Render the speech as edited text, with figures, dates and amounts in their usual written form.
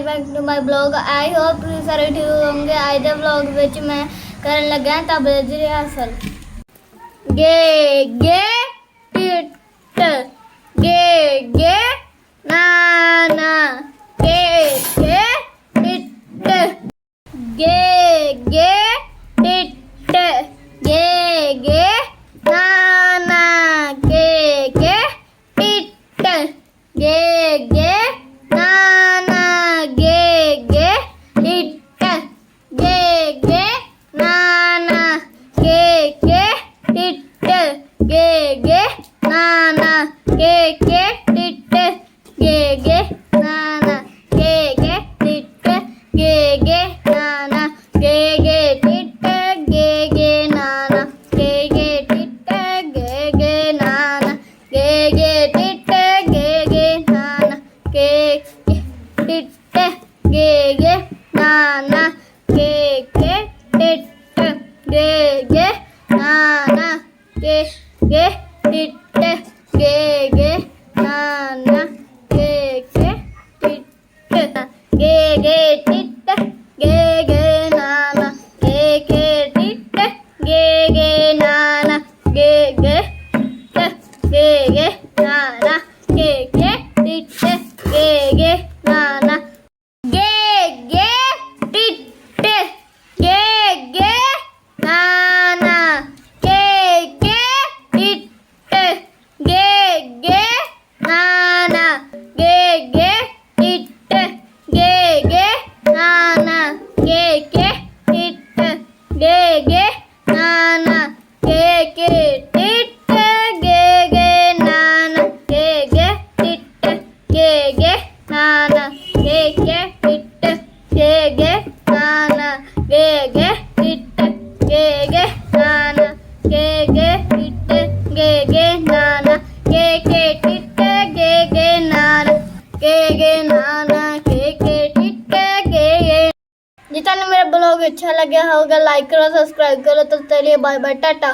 Back to my blog. I hope तुम सारे ठीक होंगे। आज के ब्लॉग विच मैं करन लगा तबले दी रिहर्सल। गे गे टिट गे गे ना ना गे गे टिट गे गे टिट गे गे ना ना गे गे टिट गे गे ना ना गे गे टिट गे गे ना ना गे गे टिट गे गे ना ना गे गे टिट गे गे ना ना गे गे टिट गे गे ना ना गे गे टिट गे गे ना ना गे गे टिट गे गे ना ना गे गे टिट गे गे ना ना गे गे टिट गे गे ना ना गे गे टिट गे गे ना ना गे गे टिट गे गे ना ना गे गे टिट गे गे टिट गे गे ना ना गे गे टिट गे गे ना ना गे गे टिट गे गे ना ना गे गे टिट गे गे ना ना गे गे टिट गे गे ना ना गे गे टिट गे गे ना ना गे गे टिट गे गे ना ना गे गे टिट गे गे ना ना गे गे टिट गे गे ना ना गे गे टिट गे गे ना ना गे गे टिट गे गे ना ना गे गे टिट गे गे ना ना गे गे टिट गे गे ना ना गे गे टिट गे गे ना ना गे गे ना ना गे गे टिट गे गे। जितना मेरा ब्लॉग अच्छा लगा होगा लाइक करो, सब्सक्राइब करो। तो चलिए बाय बाय, टाटा।